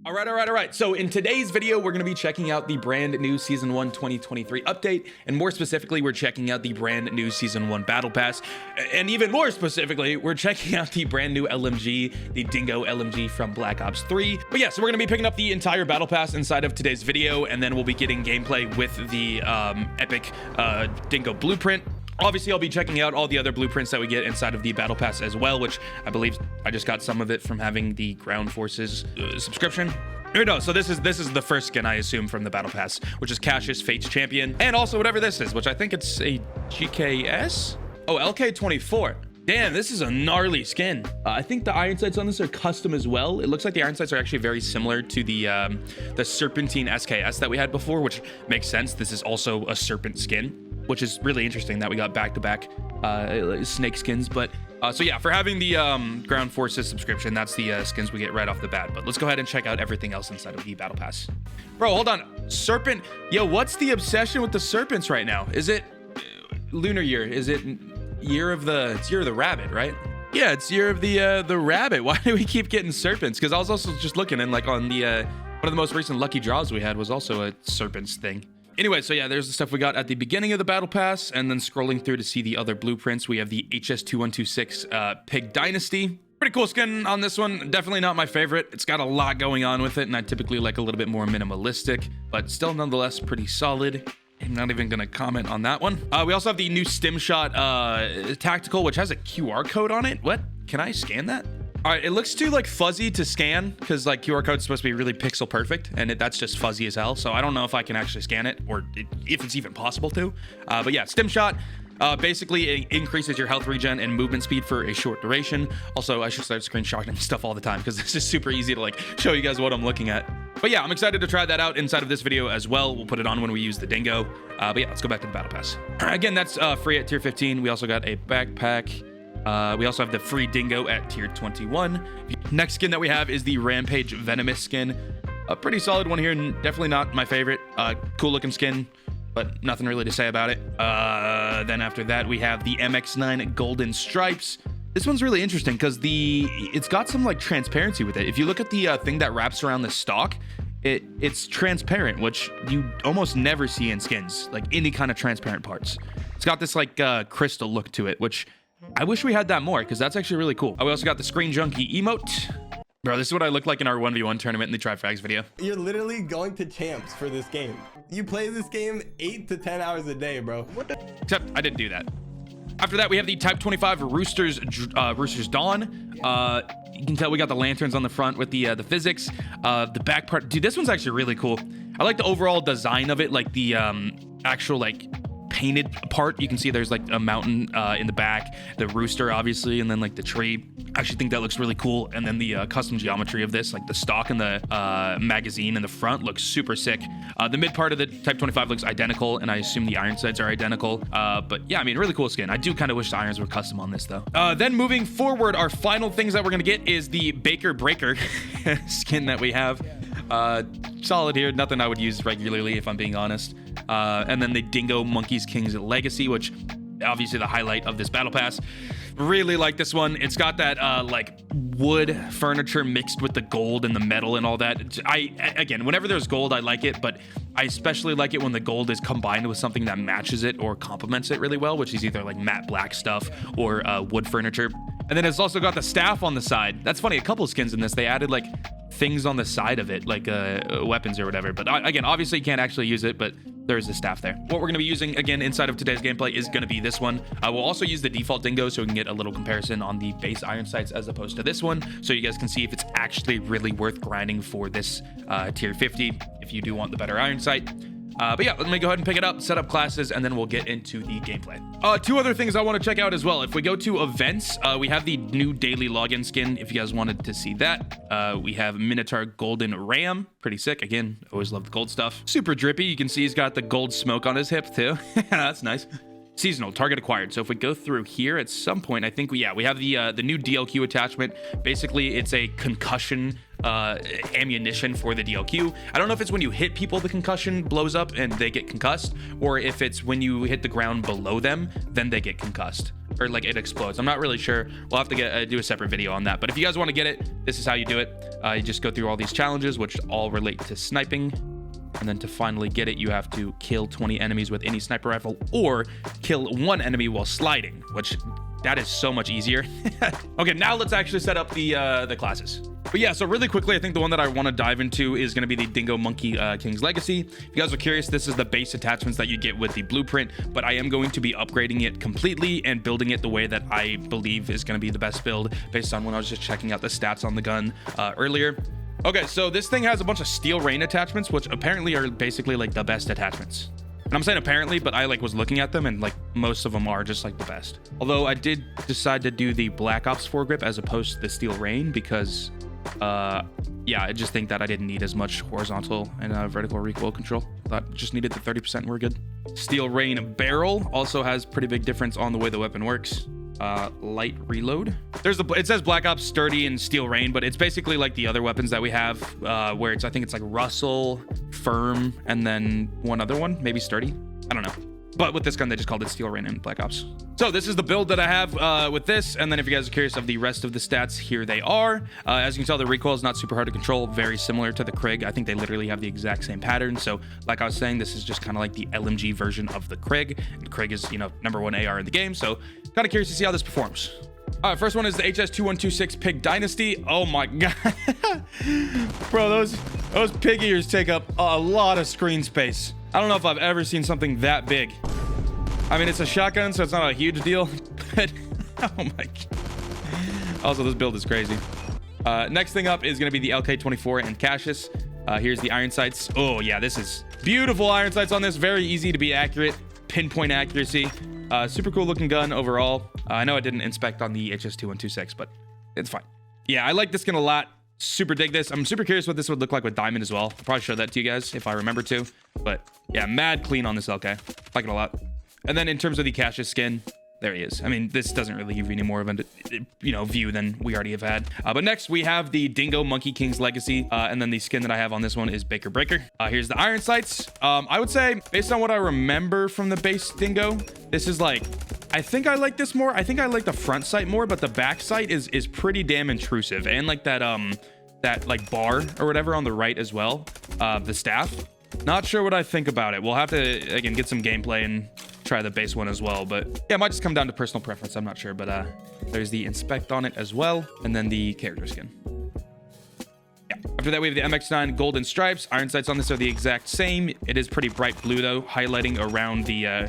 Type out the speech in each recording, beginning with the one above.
All right. So in today's video, we're going to be checking out the brand new Season 1 2023 update. And more specifically, we're checking out the brand new Season 1 Battle Pass. And even more specifically, we're checking out the brand new LMG, the Dingo LMG from Black Ops 3. But yeah, so we're going to be picking up the entire Battle Pass inside of today's video. And then we'll be getting gameplay with the epic Dingo blueprint. Obviously, I'll be checking out all the other blueprints that we get inside of the Battle Pass as well, which I believe I just got some of it from having the Ground Forces subscription. Or no, so this is the first skin, I assume, from the Battle Pass, which is Cassius, Fate's Champion, and also whatever this is, which I think it's a GKS? Oh, LK24. Damn, this is a gnarly skin. I think the iron sights on this are custom as well. It looks like the iron sights are actually very similar to the Serpentine SKS that we had before, which makes sense. This is also a Serpent skin, which is really interesting that we got back-to-back snake skins. But so yeah, for having the Ground Forces subscription, that's the skins we get right off the bat. But let's go ahead and check out everything else inside of the Battle Pass. Bro, hold on. Serpent. Yo, what's the obsession with the serpents right now? Is it lunar year? Is it year of the rabbit, right? Yeah, it's year of the rabbit. Why do we keep getting serpents? Because I was also just looking, and like on the one of the most recent lucky draws we had was also a serpents thing. Anyway, so yeah, there's the stuff we got at the beginning of the Battle Pass, and then scrolling through to see the other blueprints, we have the HS2126 Pig Dynasty. Pretty cool skin on this one. Definitely not my favorite. It's got a lot going on with it, and I typically like a little bit more minimalistic, but still nonetheless pretty solid. I'm not even gonna comment on that one. We also have the new Stim Shot Tactical, which has a QR code on it. What? Can I scan that? All right, it looks too like fuzzy to scan because like QR code is supposed to be really pixel perfect, and that's just fuzzy as hell. So I don't know if I can actually scan it or if it's even possible to. But yeah, Stim Shot. Basically, it increases your health regen and movement speed for a short duration. Also, I should start screenshotting stuff all the time because this is super easy to like show you guys what I'm looking at. But yeah, I'm excited to try that out inside of this video as well. We'll put it on when we use the Dingo. But yeah, let's go back to the Battle Pass. Again, that's free at tier 15. We also got a backpack. We also have the free Dingo at tier 21. Next skin that we have is the Rampage Venomous skin. A pretty solid one here. Definitely not my favorite. Cool looking skin, but nothing really to say about it. Then after that, we have the MX9 Golden Stripes. This one's really interesting because it's got some like transparency with it. If you look at the thing that wraps around the stock, it's transparent, which you almost never see in skins, like any kind of transparent parts. It's got this like crystal look to it, which I wish we had that more because that's actually really cool. We also got the Screen Junkie emote. Bro, this is what I look like in our 1v1 tournament in the Tri-Frags video. You're literally going to champs for this game. You play this game 8 to 10 hours a day, bro. Except I didn't do that. After that, we have the Type 25 Roosters Dawn. You can tell we got the lanterns on the front with the physics. The back part, dude, this one's actually really cool. I like the overall design of it, like the actual like painted part. You can see there's like a mountain in the back, the rooster obviously, and then like the tree. I actually think that looks really cool. And then the custom geometry of this, like the stock and the magazine in the front looks super sick. The mid part of the Type 25 looks identical, and I assume the iron sights are identical. But yeah, I mean, really cool skin. I do kind of wish the irons were custom on this though. Then moving forward, our final things that we're gonna get is the Baker Breaker skin that we have. Solid here, nothing I would use regularly if I'm being honest. And then the Dingo Monkeys Kings Legacy, which obviously the highlight of this Battle Pass. Really like this one. It's got that like wood furniture mixed with the gold and the metal and all that. Again, whenever there's gold, I like it, but I especially like it when the gold is combined with something that matches it or complements it really well, which is either like matte black stuff or wood furniture. And then it's also got the staff on the side. That's funny, a couple of skins in this, they added like things on the side of it, like weapons or whatever. But again, obviously you can't actually use it, but there's the staff there. What we're going to be using again inside of today's gameplay is going to be this one. We'll also use the default Dingo so we can get a little comparison on the base iron sights as opposed to this one, so you guys can see if it's actually really worth grinding for this tier 50 if you do want the better iron sight. But yeah, let me go ahead and pick it up, set up classes, and then we'll get into the gameplay. Two other things I want to check out as well. If we go to events, we have the new daily login skin, if you guys wanted to see that. We have Minotaur Golden Ram, pretty sick. Again, always love the gold stuff. Super drippy. You can see he's got the gold smoke on his hip too. That's nice. Seasonal, target acquired. So if we go through here at some point, I think we have the new DLQ attachment. Basically, it's a concussion ammunition for the DLQ. I don't know if it's when you hit people the concussion blows up and they get concussed, or if it's when you hit the ground below them, then they get concussed. or like it explodes. I'm not really sure. We'll have to do a separate video on that. But if you guys want to get it, this is how you do it. You just go through all these challenges, which all relate to sniping. And then to finally get it, you have to kill 20 enemies with any sniper rifle or kill 1 enemy while sliding, which that is so much easier. Okay, now let's actually set up the classes. But yeah, so really quickly, I think the one that I want to dive into is going to be the Dingo Monkey King's Legacy. If you guys are curious, this is the base attachments that you get with the blueprint, but I am going to be upgrading it completely and building it the way that I believe is going to be the best build based on when I was just checking out the stats on the gun earlier. Okay, so this thing has a bunch of steel rain attachments, which apparently are basically like the best attachments. And I'm saying apparently, but I like was looking at them and like most of them are just like the best. Although I did decide to do the Black Ops foregrip as opposed to the steel rain because yeah, I just think that I didn't need as much horizontal and vertical recoil control. Thought just needed the 30% and we're good. Steel rain barrel also has pretty big difference on the way the weapon works. Light reload. It says Black Ops sturdy and steel rain, but it's basically like the other weapons that we have, where I think it's like Russell, firm, and then one other one, maybe sturdy. I don't know. But with this gun, they just called it steel rain in Black Ops. So this is the build that I have with this. And then if you guys are curious of the rest of the stats, here they are. As you can tell, the recoil is not super hard to control. Very similar to the Krig. I think they literally have the exact same pattern. So like I was saying, this is just kind of like the LMG version of the Krig. And Krig is, you know, #1 AR in the game. So kind of curious to see how this performs. All right, first one is the HS2126 Pig Dynasty. Oh my God. Bro, those pig ears take up a lot of screen space. I don't know if I've ever seen something that big. I mean, it's a shotgun, so it's not a huge deal, but oh my God. Also, this build is crazy. Next thing up is going to be the LK24 and Cassius. Here's the iron sights. Oh yeah, this is beautiful iron sights on this. Very easy to be accurate, pinpoint accuracy. Super cool looking gun overall. I know I didn't inspect on the HS2126, but it's fine. Yeah, I like this skin a lot. Super dig this. I'm super curious what this would look like with diamond as well. I'll probably show that to you guys if I remember to. But yeah, mad clean on this LK. Like it a lot. And then in terms of the Cassius skin, there he is. I mean, this doesn't really give you any more of a, you know, view than we already have had. But next we have the Dingo Monkey King's Legacy. And then the skin that I have on this one is Baker Breaker. Here's the iron sights. I would say based on what I remember from the base Dingo, this is like, I think I like this more. I think I like the front sight more, but the back sight is pretty damn intrusive. And like that like bar or whatever on the right as well. The staff. Not sure what I think about it. We'll have to, again, get some gameplay and try the base one as well. But yeah, it might just come down to personal preference. I'm not sure. But there's the inspect on it as well. And then the character skin. Yeah. After that, we have the MX9 golden stripes. Iron sights on this are the exact same. It is pretty bright blue, though, highlighting around the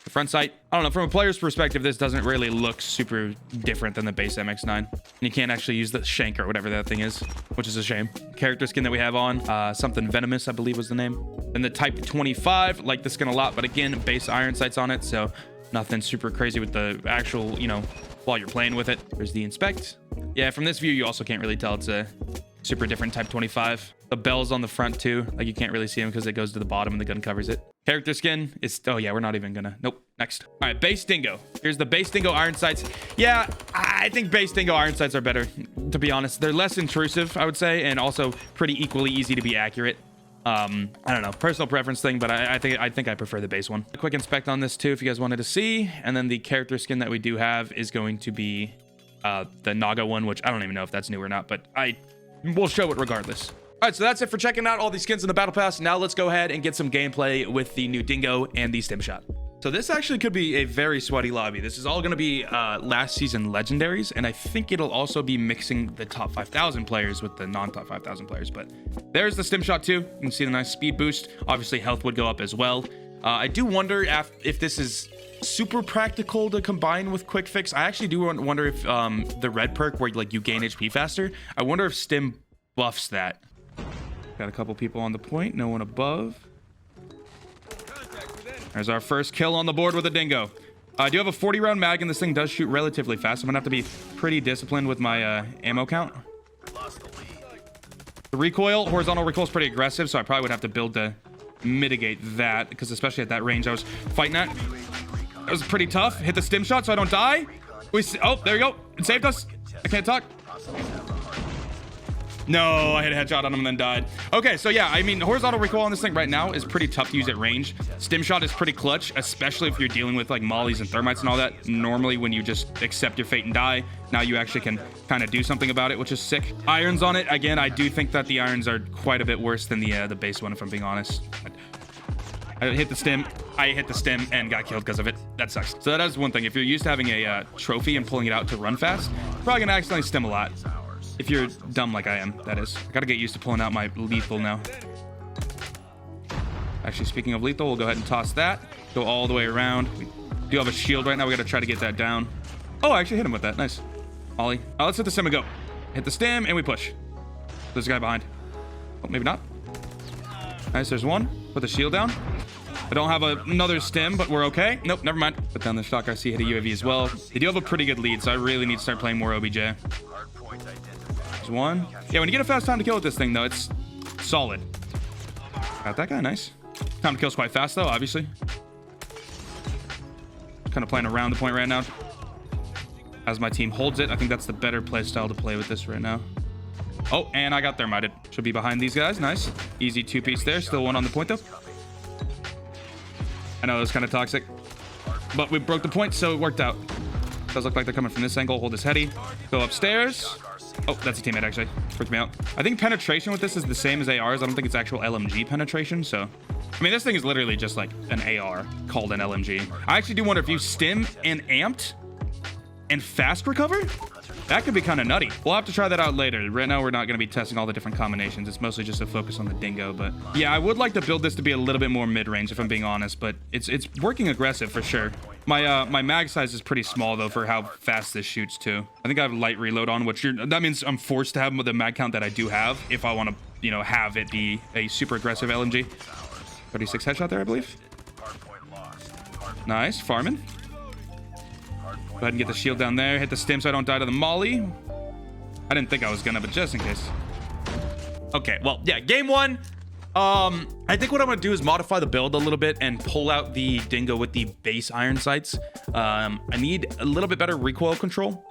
front sight. I don't know, from a player's perspective, this doesn't really look super different than the base MX9. And you can't actually use the shank or whatever that thing is, which is a shame. Character skin that we have on, something venomous, I believe was the name. Then the Type 25, like the skin a lot, but again, base iron sights on it, so nothing super crazy with the actual, you know, while you're playing with it. There's the inspect. Yeah, from this view, you also can't really tell it's a super different Type 25. The bell's on the front too. Like you can't really see them because it goes to the bottom and the gun covers it. Character skin is, oh yeah, we're not even gonna, nope, next. All right, base Dingo. Here's the base Dingo iron sights. Yeah, I think base Dingo iron sights are better, to be honest. They're less intrusive, I would say, and also pretty equally easy to be accurate. I don't know, personal preference thing, but I think I prefer the base one. A quick inspect on this too, if you guys wanted to see. And then the character skin that we do have is going to be the Naga one, which I don't even know if that's new or not, but we'll show it regardless. All right, so that's it for checking out all these skins in the Battle Pass. Now let's go ahead and get some gameplay with the new Dingo and the stim shot. So this actually could be a very sweaty lobby. This is all going to be last season legendaries, and I think it'll also be mixing the top 5,000 players with the non-top 5,000 players. But there's the stim shot too. You can see the nice speed boost. Obviously, health would go up as well. I do wonder if this is super practical to combine with quick fix. I actually do wonder if the red perk where like you gain HP faster, I wonder if stim buffs that. Got a couple people on the point, no one above. There's our first kill on the board with a Dingo. I do have a 40 round mag and this thing does shoot relatively fast. I'm gonna have to be pretty disciplined with my ammo count. The recoil, horizontal recoil is pretty aggressive, so I probably would have to build to mitigate that, because especially at that range I was fighting at. That was pretty tough. Hit the stim shot so I don't die. Oh, there we go. It saved us. I can't talk. No, I hit a headshot on him and then died. Okay, so yeah, I mean, horizontal recoil on this thing right now is pretty tough to use at range. Stim shot is pretty clutch, especially if you're dealing with like mollies and thermites and all that. Normally, when you just accept your fate and die, now you actually can kind of do something about it, which is sick. Irons on it, again, I do think that the irons are quite a bit worse than the base one, if I'm being honest. I hit the stim and got killed because of it. That sucks. So that is one thing. If you're used to having a trophy and pulling it out to run fast, you're probably gonna accidentally stim a lot. If you're dumb like I am, that is. I gotta get used to pulling out my lethal now. Actually, speaking of lethal, we'll go ahead and toss that. Go all the way around. We do have a shield right now. We gotta try to get that down. Oh, I actually hit him with that. Nice. Ollie. Let's hit the stim and go. Hit the stim and we push. There's a guy behind. Oh, maybe not. Nice, there's one. Put the shield down. I don't have another stim, but we're okay. Nope, never mind. Put down the shock RC, hit a UAV as well. They do have a pretty good lead, so I really need to start playing more OBJ. There's one. Yeah, when you get a fast time to kill with this thing, though, it's solid. Got that guy, nice. Time to kill's quite fast, though, obviously. Kind of playing around the point right now. As my team holds it, I think that's the better play style to play with this right now. Oh, and I got thermited. Should be behind these guys, nice. Easy two-piece there, still one on the point, though. I know it was kind of toxic, but we broke the point, so it worked out. Does look like they're coming from this angle. Hold his heady. Go upstairs. Oh, that's a teammate, actually. Freaked me out. I think penetration with this is the same as ARs. I don't think it's actual LMG penetration, so... I mean, this thing is literally just like an AR called an LMG. I actually do wonder if you stim and amped and fast recover, that could be kind of nutty. We'll have to try that out later. Right now, we're not going to be testing all the different combinations. It's mostly just a focus on the Dingo. But yeah, I would like to build this to be a little bit more mid-range, if I'm being honest. But it's working aggressive for sure. My mag size is pretty small, though, for how fast this shoots, too. I think I have light reload on, that means I'm forced to have the mag count that I do have if I want to, you know, have it be a super aggressive LMG. 36 headshot there, I believe. Nice. Farming. Go ahead and get the shield down there. Hit the stim so I don't die to the molly. I didn't think I was gonna, but just in case. Okay, well, yeah, game one. I think what I'm gonna do is modify the build a little bit and pull out the Dingo with the base iron sights. I need a little bit better recoil control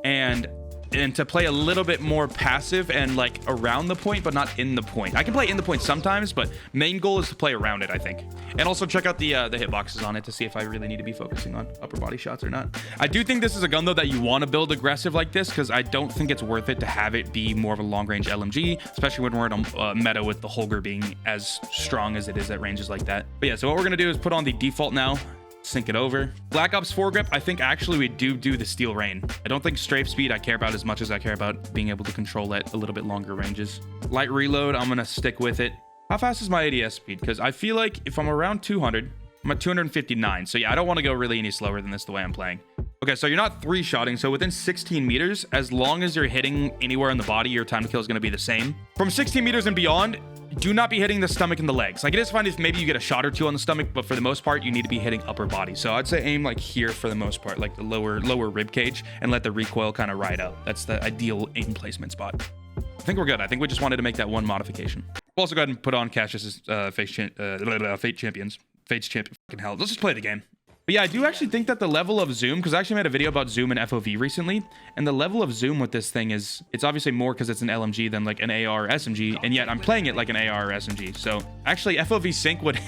and to play a little bit more passive and like around the point, but not in the point. I can play in the point sometimes, but main goal is to play around it, I think. And also check out the hitboxes on it to see if I really need to be focusing on upper body shots or not. I do think this is a gun though that you want to build aggressive like this, because I don't think it's worth it to have it be more of a long range LMG, especially when we're in a meta with the Holger being as strong as it is at ranges like that. But yeah, so what we're gonna do is put on the default now. Sync it over. Black Ops 4 grip, I think actually we do the steel rain. I don't think strafe speed I care about as much as I care about being able to control at a little bit longer ranges. Light reload, I'm gonna stick with it. How fast is my ADS speed? Because I feel like if I'm around 200, I'm at 259. So yeah, I don't want to go really any slower than this the way I'm playing. Okay, so you're not three-shotting, so within 16 meters, as long as you're hitting anywhere in the body, your time to kill is going to be the same. From 16 meters and beyond, do not be hitting the stomach and the legs. Like, it is fine if maybe you get a shot or two on the stomach, but for the most part, you need to be hitting upper body. So I'd say aim like here for the most part, like the lower rib cage, and let the recoil kind of ride out. That's the ideal aim placement spot. I think we're good. I think we just wanted to make that one modification. We'll also go ahead and put on Cassius's Fate Champions. Fate's champion. Fucking hell. Let's just play the game. But yeah, I do actually think that the level of zoom, because I actually made a video about zoom and FOV recently, and the level of zoom with this thing is, it's obviously more because it's an LMG than like an AR or SMG, and yet I'm playing it like an AR or SMG. So actually FOV sync would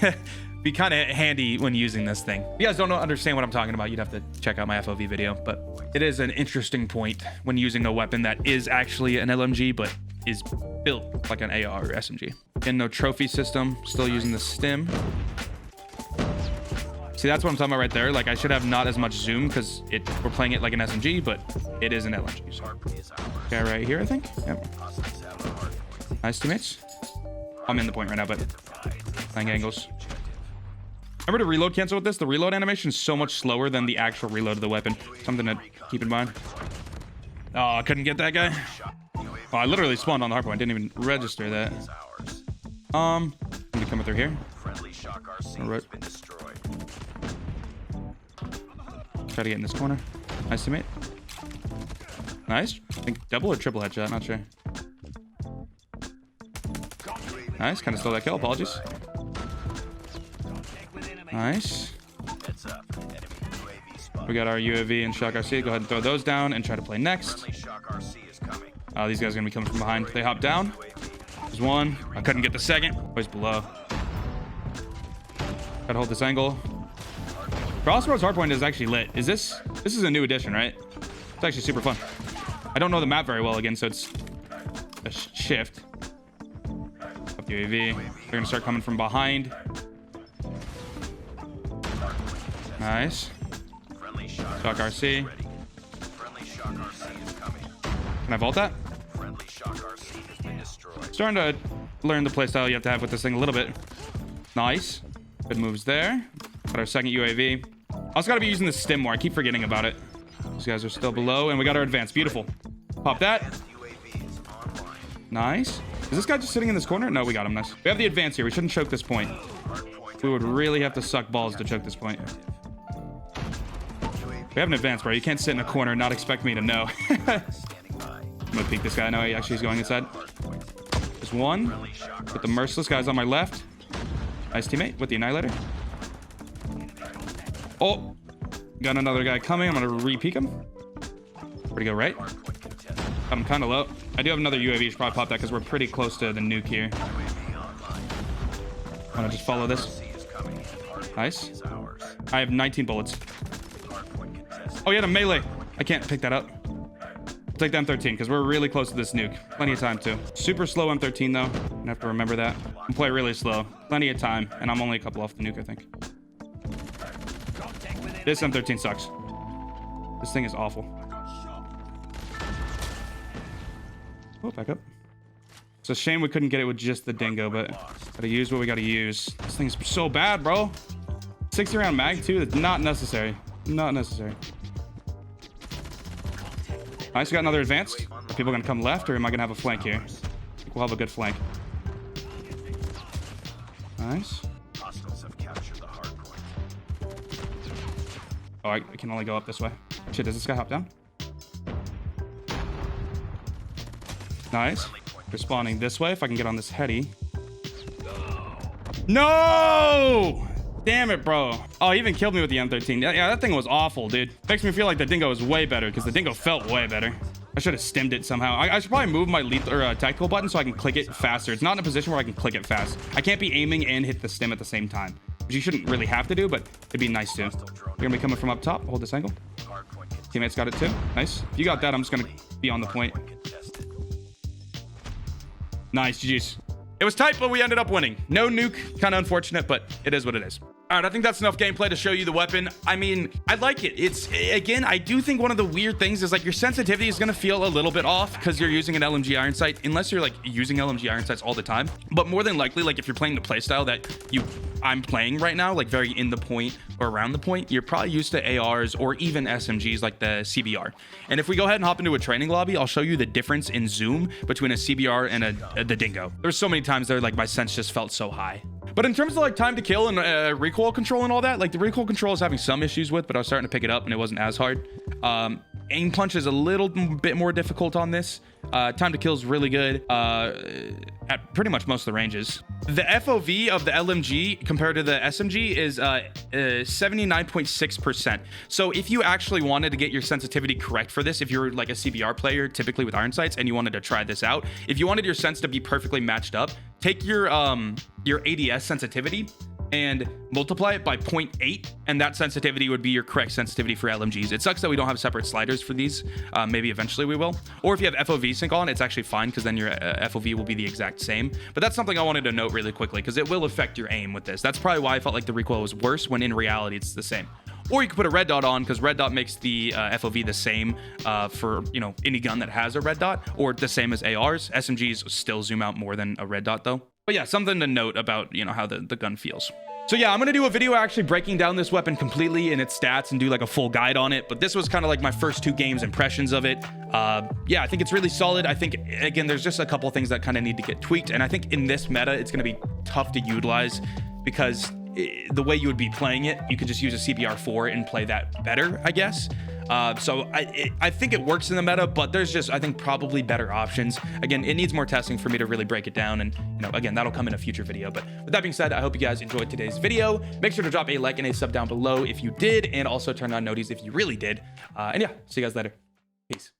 be kind of handy when using this thing. If you guys don't understand what I'm talking about, you'd have to check out my FOV video, but it is an interesting point when using a weapon that is actually an LMG, but is built like an AR or SMG. Again, no trophy system, still using the stim. See, that's what I'm talking about right there. Like, I should have not as much zoom because we're playing it like an SMG, but it is an LMG. So. Guy right here, I think. Yep. Nice teammates. I'm in the point right now, but playing angles. Remember to reload cancel with this? The reload animation is so much slower than the actual reload of the weapon. Something to keep in mind. Oh, I couldn't get that guy. Oh, I literally spawned on the hardpoint. Didn't even register that. I'm gonna come through here. All right. Try to get in this corner. Nice teammate. Nice. I think double or triple headshot. Not sure. Nice. Kind of stole that kill. Apologies. Nice. We got our UAV and Shock RC. Go ahead and throw those down and try to play next. These guys are gonna be coming from behind. They hop down. There's one. I couldn't get the second. Always below. Gotta hold this angle. Crossroads hardpoint is actually lit. Is this is a new addition, right? It's actually super fun. I don't know the map very well again, so it's a shift. Up the UAV. They're gonna start coming from behind. Nice. Shock RC. Can I vault that? Starting to learn the playstyle you have to have with this thing a little bit. Nice. Good moves there. Got our second UAV. Also got to be using the stim more. I keep forgetting about it. These guys are still below, and we got our advance. Beautiful. Pop that. Nice. Is this guy just sitting in this corner? No, we got him. Nice. We have the advance here. We shouldn't choke this point. We would really have to suck balls to choke this point. We have an advance, bro. You can't sit in a corner and not expect me to know. I'm gonna peek this guy. I know he actually is going inside. There's one. With the merciless guys on my left. Nice teammate with the annihilator. Oh, got another guy coming. I'm gonna re-peek him. Pretty good, right? Got him kind of low. I do have another UAV. Should probably pop that because we're pretty close to the nuke here. I'm gonna just follow this. Nice. I have 19 bullets. Oh, he had a melee. I can't pick that up. I'll take the M13 because we're really close to this nuke. Plenty of time too. Super slow M13 though. I have to remember that. I'm play really slow. Plenty of time, and I'm only a couple off the nuke, I think. This M13 sucks. This thing is awful. Oh, back up. It's a shame we couldn't get it with just the Dingo, but gotta use what we gotta use. This thing's so bad, bro. 60 round mag too. That's not necessary. Not necessary. Nice, we got another advance. Are people gonna come left, or am I gonna have a flank here? I think we'll have a good flank. Nice. Oh, I can only go up this way. Shit, does this guy hop down? Nice. They're spawning this way. If I can get on this heady. No! Damn it, bro. Oh, he even killed me with the M13. Yeah, that thing was awful, dude. Makes me feel like the Dingo was way better because the Dingo felt way better. I should have stemmed it somehow. I should probably move my lethal or tactical button so I can click it faster. It's not in a position where I can click it fast. I can't be aiming and hit the stem at the same time, which you shouldn't really have to do, but it'd be nice to. You're gonna be coming from up top. Hold this angle. Teammates got it too. Nice. If you got that, I'm just gonna be on the point. Nice, GG's. It was tight, but we ended up winning. No nuke, kind of unfortunate, but it is what it is. All right, I think that's enough gameplay to show you the weapon. I mean, I like it. It's, again, I do think one of the weird things is like your sensitivity is gonna feel a little bit off because you're using an LMG iron sight, unless you're like using LMG iron sights all the time. But more than likely, like if you're playing the playstyle that I'm playing right now, like very in the point or around the point, you're probably used to ARs or even SMGs like the CBR. And if we go ahead and hop into a training lobby, I'll show you the difference in zoom between a CBR and the Dingo. There's so many times there like my sense just felt so high. But in terms of like time to kill and recoil control and all that, like the recoil control is having some issues with, but I was starting to pick it up and it wasn't as hard. Aim punch is a little bit more difficult on this. Time to kill is really good at pretty much most of the ranges. The FOV of the LMG compared to the SMG is 79.6%. So if you actually wanted to get your sensitivity correct for this, if you're like a CBR player, typically with iron sights, and you wanted to try this out, if you wanted your sense to be perfectly matched up, take your ADS sensitivity and multiply it by 0.8, and that sensitivity would be your correct sensitivity for LMGs. It sucks that we don't have separate sliders for these. Maybe eventually we will. Or if you have FOV sync on, it's actually fine because then your FOV will be the exact same. But that's something I wanted to note really quickly because it will affect your aim with this. That's probably why I felt like the recoil was worse when in reality it's the same. Or you could put a red dot on because red dot makes the FOV the same for, you know, any gun that has a red dot, or the same as ARs. SMGs still zoom out more than a red dot though. But yeah, something to note about, you know, how the gun feels. So yeah, I'm gonna do a video actually breaking down this weapon completely and its stats and do like a full guide on it. But this was kind of like my first 2 games impressions of it. Yeah, I think it's really solid. I think, again, there's just a couple of things that kind of need to get tweaked. And I think in this meta, it's gonna be tough to utilize because the way you would be playing it, you could just use a CBR4 and play that better, I guess. So I think it works in the meta, but there's just, I think, probably better options. Again, it needs more testing for me to really break it down. And, you know, again, that'll come in a future video. But with that being said, I hope you guys enjoyed today's video. Make sure to drop a like and a sub down below if you did, and also turn on noties if you really did. And yeah, see you guys later. Peace.